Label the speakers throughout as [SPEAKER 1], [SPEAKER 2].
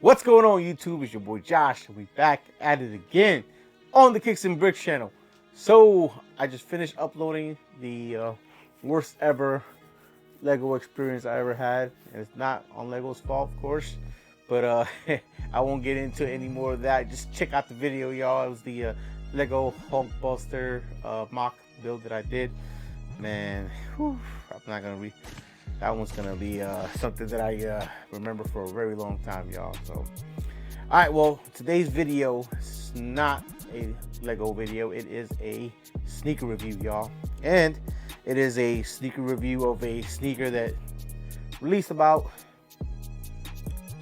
[SPEAKER 1] What's going on, YouTube? It's your boy Josh, and we back at it again on the Kicks and Bricks channel. So I just finished uploading the worst ever Lego experience I ever had, and it's not on Lego's fault, of course, but I won't get into any more of that. Just check out the video, y'all. It was the Lego Hulkbuster mock build that I did. Man, whew, I'm not gonna read. That one's gonna be something that I remember for a very long time, y'all. So, all right, well, today's video is not a Lego video. It is a sneaker review, y'all, and it is a sneaker review of a sneaker that released about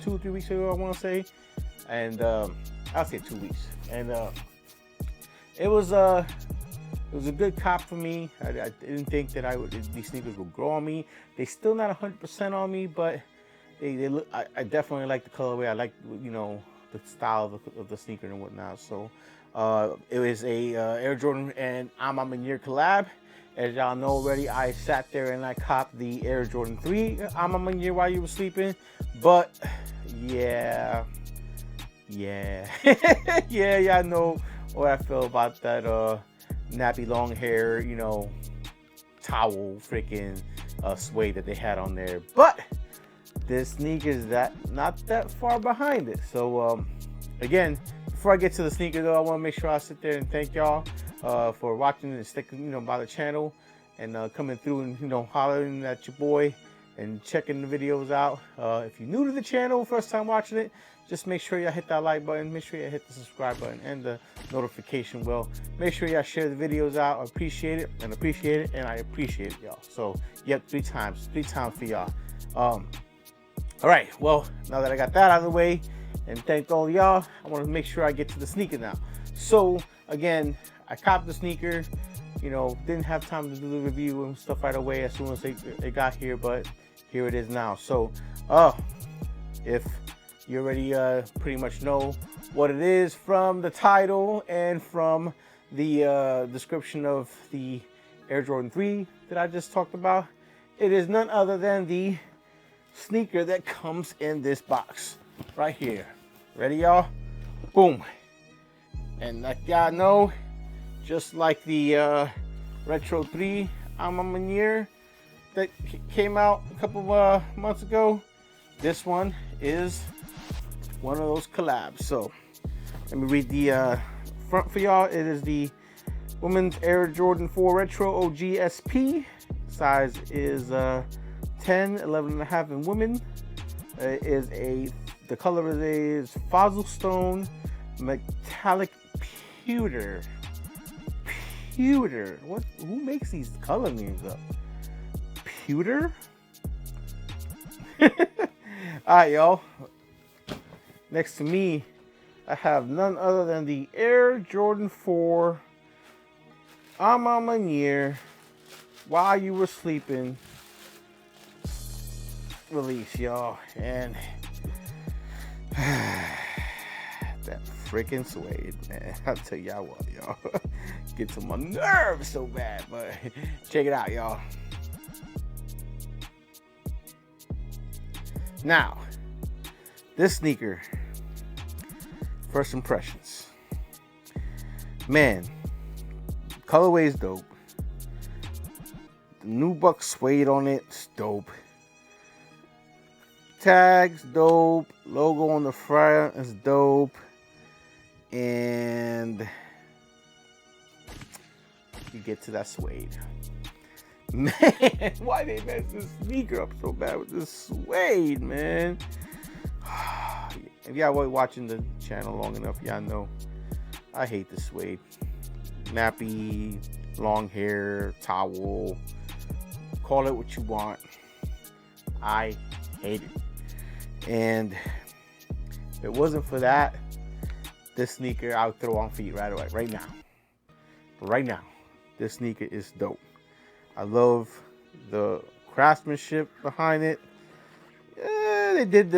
[SPEAKER 1] 2 or 3 weeks ago, I want to say, and I'll say 2 weeks, and it was a good cop for me. I didn't think that these sneakers would grow on me. They still not 100% on me, but they look. I definitely like the colorway. I like, you know, the style of the sneaker and whatnot. So it was a Air Jordan and A Ma Maniere collab. As y'all know already, I sat there and I copped the Air Jordan 3 A Ma Maniere while you were sleeping. But yeah, y'all know what I feel about that nappy long hair, you know, towel freaking suede that they had on there. But this sneaker is not that far behind it. So again, before I get to the sneaker though, I want to make sure I sit there and thank y'all for watching and sticking, you know, by the channel and coming through and, you know, hollering at your boy and checking the videos out. If you're new to the channel, first time watching it, just make sure y'all hit that like button, make sure y'all hit the subscribe button and the notification bell. Make sure y'all share the videos out. I appreciate it, and I appreciate it, y'all. So, yep, three times for y'all. All right, well, now that I got that out of the way and thanked all y'all, I want to make sure I get to the sneaker now. So, again, I copped the sneaker, you know, didn't have time to do the review and stuff right away as soon as they got here, but here it is now. So, if you already pretty much know what it is from the title and from the description of the Air Jordan 3 that I just talked about. It is none other than the sneaker that comes in this box right here. Ready, y'all? Boom. And like y'all know, just like the Retro 3 A Ma Maniere that came out a couple of months ago, this one is one of those collabs. So let me read the front for y'all. It is the women's Air Jordan 4 Retro OG SP. Size is 10, 11 and a half in women. The color is Fossil Stone Metallic Pewter. Pewter. What? Who makes these color names up? Pewter? Alright, y'all. Next to me, I have none other than the Air Jordan 4 A Ma Maniere While You Were Sleeping release, y'all. And that freaking suede, man. I'll tell y'all what, y'all. Gets on my nerves so bad, but check it out, y'all. Now, this sneaker, first impressions. Man, colorway is dope. The nubuck suede on it is dope. Tags, dope. Logo on the front is dope. And you get to that suede. Man, why they mess this sneaker up so bad with this suede, man? If y'all were watching the channel long enough, y'all know I hate the suede. Nappy, long hair, towel, call it what you want. I hate it. And if it wasn't for that, this sneaker I would throw on feet right away, right now. Right now, this sneaker is dope. I love the craftsmanship behind it. They did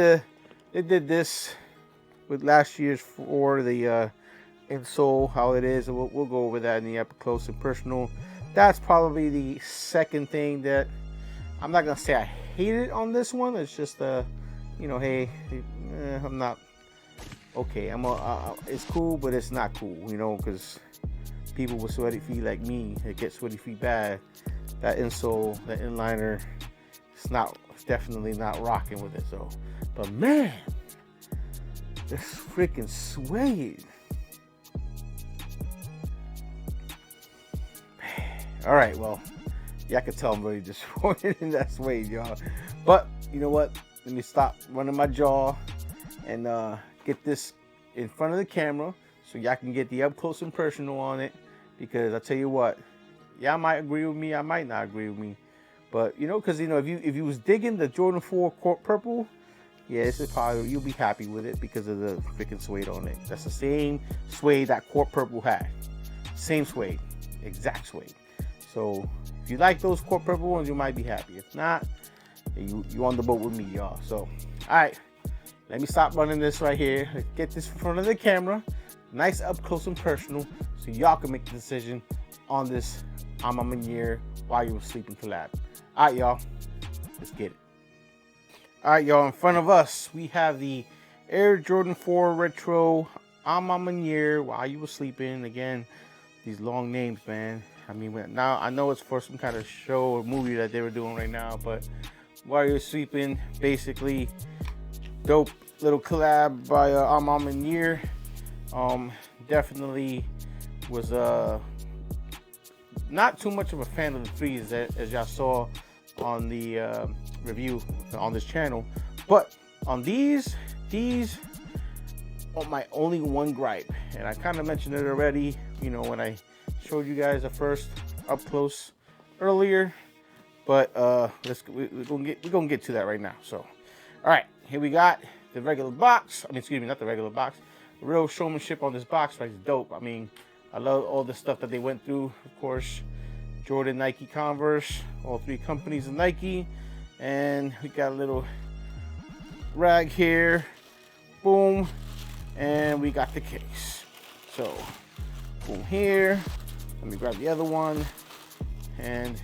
[SPEAKER 1] this with last year's for the insole, how it is. We'll go over that in the up close and personal. That's probably the second thing that I'm not gonna say I hate it on this one. It's just you know, hey, I'm not okay, it's cool, but it's not cool, you know, because people with sweaty feet like me, that get sweaty feet bad, that insole, that inliner, it's definitely not rocking with it. So, but man, this freaking suede. All right, well, yeah, I can tell I'm really disappointed in that suede, y'all. But you know what? Let me stop running my jaw and get this in front of the camera so y'all can get the up close and personal on it. Because I tell you what, y'all might agree with me, I might not agree with me, but you know, because you know, if you was digging the Jordan 4 Court Purple, yeah, this is probably, you'll be happy with it because of the freaking suede on it. That's the same suede that Court Purple had, same suede, exact suede. So if you like those Court Purple ones, you might be happy. If not, you on the boat with me, y'all. So all right, let me stop running this right here. Let's get this in front of the camera, nice up close and personal, so y'all can make the decision on this A Ma Maniere While You Were Sleeping collab. All right, y'all, let's get it. All right, y'all, in front of us, we have the Air Jordan 4 Retro A Ma Maniere While You Were Sleeping. Again, these long names, man. I mean, now I know it's for some kind of show or movie that they were doing right now, but While You're Sleeping, basically, dope little collab by A Ma Maniere. Definitely was not too much of a fan of the threes as y'all saw on the review on this channel, but on these are my only one gripe, and I kind of mentioned it already, you know, when I showed you guys the first up close earlier, but we're gonna get to that right now. So all right, here we got the regular box. I mean, excuse me, not the regular box. The real showmanship on this box, right, is dope. I mean, I love all the stuff that they went through. Of course, Jordan, Nike, Converse, all three companies of Nike. And we got a little rag here, boom, and we got the case. So, boom here, let me grab the other one, and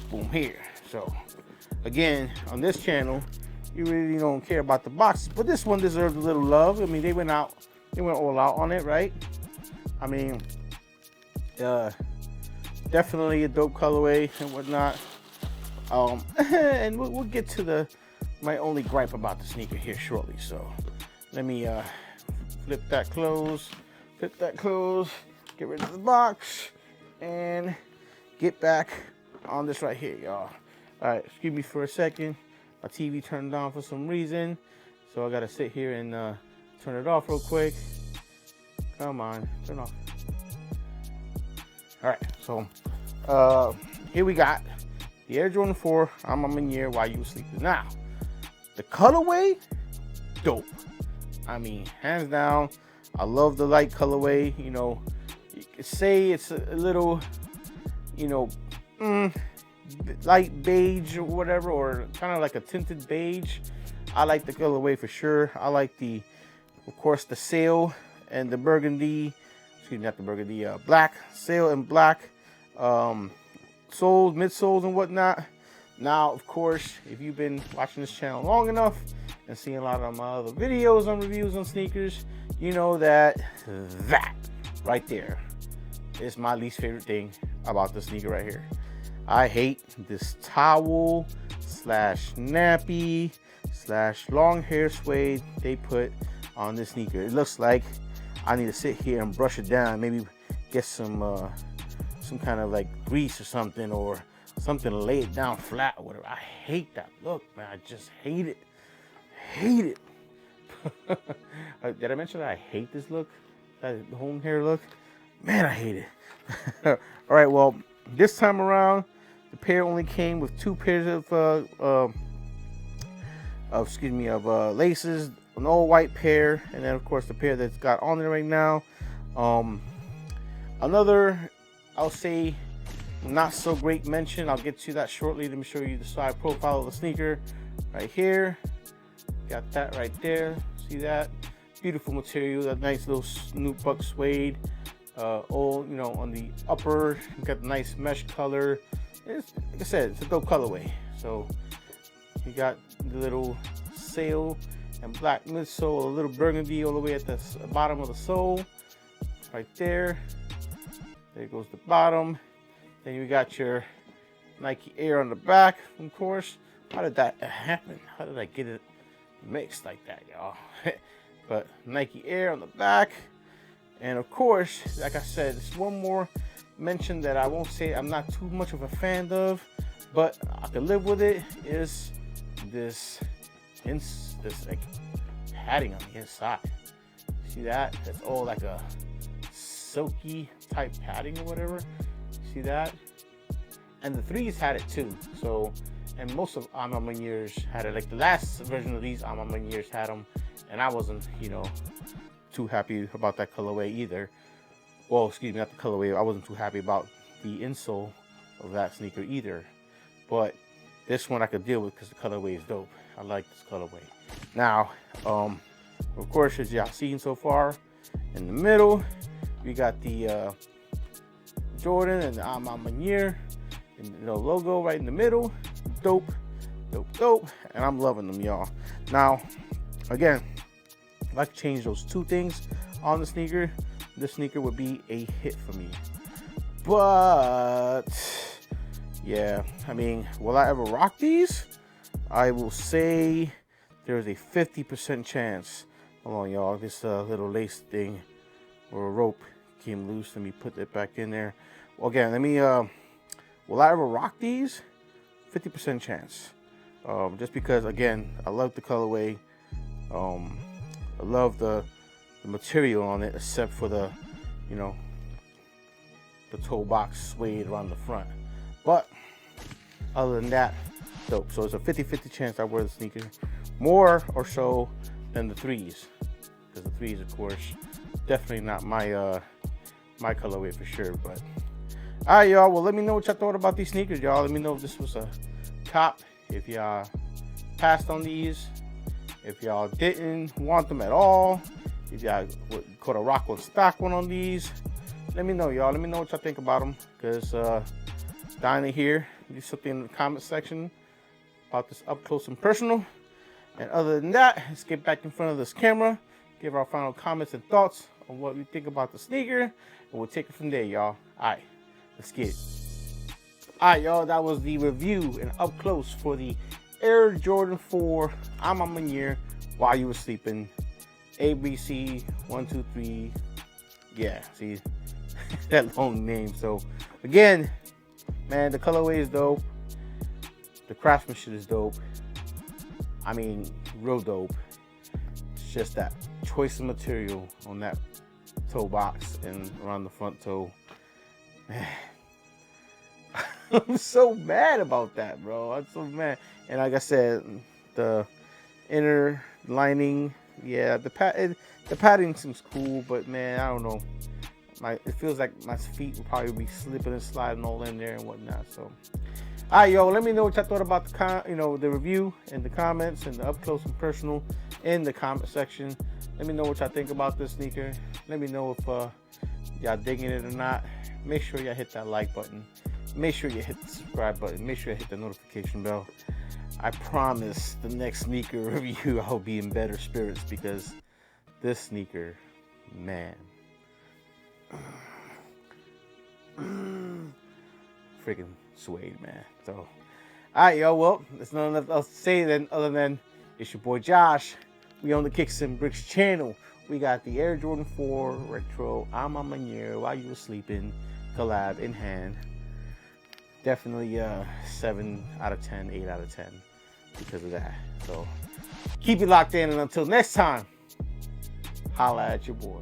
[SPEAKER 1] boom here. So, again, on this channel, you really don't care about the boxes, but this one deserves a little love. I mean, they went all out on it, right? I mean, definitely a dope colorway and whatnot. And we'll get to my only gripe about the sneaker here shortly. So let me flip that close, get rid of the box, and get back on this right here, y'all. All right, excuse me for a second. My TV turned on for some reason, so I gotta sit here and turn it off real quick. Come on, turn off. All right, so here we got the Air Jordan 4 A Ma Maniere While You Were Sleeping. Now, the colorway, dope. I mean, hands down, I love the light colorway. You know, you could say it's a little, you know, light beige or whatever, or kind of like a tinted beige. I like the colorway for sure. I like of course, the sail and the burgundy, excuse me, not the burgundy, black, sail and black, soles, midsoles and whatnot. Now, of course, if you've been watching this channel long enough and seeing a lot of my other videos on reviews on sneakers, you know that right there is my least favorite thing about the sneaker right here. I hate this towel slash nappy slash long hair suede they put on this sneaker. It looks like I need to sit here and brush it down, maybe get some kind of like grease or something to lay it down flat or whatever. I hate that look, man. I just hate it. Did I mention that I hate this look? That home hair look? Man, I hate it. All right, well, this time around, the pair only came with two pairs of laces, an all white pair, and then of course the pair that's got on there right now. Another, I'll say, not so great mention. I'll get to that shortly. Let me show you the side profile of the sneaker right here. Got that right there. See that? Beautiful material. That nice little nubuck suede. All, you know, on the upper, you got the nice mesh color. It's, like I said, it's a dope colorway. So you got the little sail and black midsole, a little burgundy all the way at the bottom of the sole, right there. There goes the bottom. Then you got your Nike Air on the back, of course. How did that happen? How did I get it mixed like that, y'all? But Nike Air on the back. And of course, like I said, there's one more mention that I won't say I'm not too much of a fan of, but I can live with it, is this like padding on the inside. See that? It's all like a silky type padding or whatever. See that? And the 3s had it too. So, and most of AMaManieres had it. Like the last version of these AMaManieres had them, and I wasn't, you know, too happy about that colorway either. Well, excuse me, not the colorway. I wasn't too happy about the insole of that sneaker either. But this one I could deal with because the colorway is dope. I like this colorway. Now, of course, as y'all seen so far, in the middle, we got the Jordan and the AMaManieere, and the logo right in the middle. Dope, dope, dope. And I'm loving them, y'all. Now, again, if I could change those 2 things on the sneaker, this sneaker would be a hit for me. But yeah, I mean, will I ever rock these? I will say there's a 50% chance. Hold on, y'all. This little lace thing or a rope came loose. Let me put it back in there. Well, again, let me. Will I ever rock these? 50% chance. Just because, again, I love the colorway. I love the material on it, except for the, you know, the toe box suede around the front. But other than that, dope. So it's a 50-50 chance I wear the sneaker more or so than the 3s, because the 3s, of course, definitely not my my colorway for sure. But all right, y'all. Well, let me know what y'all thought about these sneakers, y'all. Let me know if this was a cop, if y'all passed on these, if y'all didn't want them at all, if y'all caught a rock on stock one on these. Let me know, y'all. Let me know what y'all think about them, because down in here, do something in the comment section about this up close and personal. And other than that, let's get back in front of this camera, give our final comments and thoughts on what we think about the sneaker, and we'll take it from there, y'all. All right, let's get it. All right, y'all, that was the review and up close for the Air Jordan 4 AMaManiere while you were sleeping. ABC 1, 2, 3. Yeah, see that long name. So again, man, the colorway is dope. The craftsmanship is dope. I mean, real dope. It's just that choice of material on that toe box and around the front toe. Man, I'm so mad about that, bro. I'm so mad. And like I said, the inner lining, yeah, the padding seems cool, but man, I don't know. It feels like my feet will probably be slipping and sliding all in there and whatnot. So, all right, yo, let me know what y'all thought about the review in the comments and the up close and personal in the comment section. Let me know what y'all think about this sneaker. Let me know if y'all digging it or not. Make sure y'all hit that like button. Make sure you hit the subscribe button. Make sure you hit the notification bell. I promise the next sneaker review I'll be in better spirits, because this sneaker, man, freaking suede, man. So, all right, yo. Well, there's nothing else to say then other than it's your boy Josh. We on the Kicks and Bricks channel. We got the Air Jordan 4 Retro A Ma Maniere while you were sleeping collab in hand. Definitely 7 out of 10, 8 out of 10 because of that. So keep it locked in, and until next time, holla at your boy.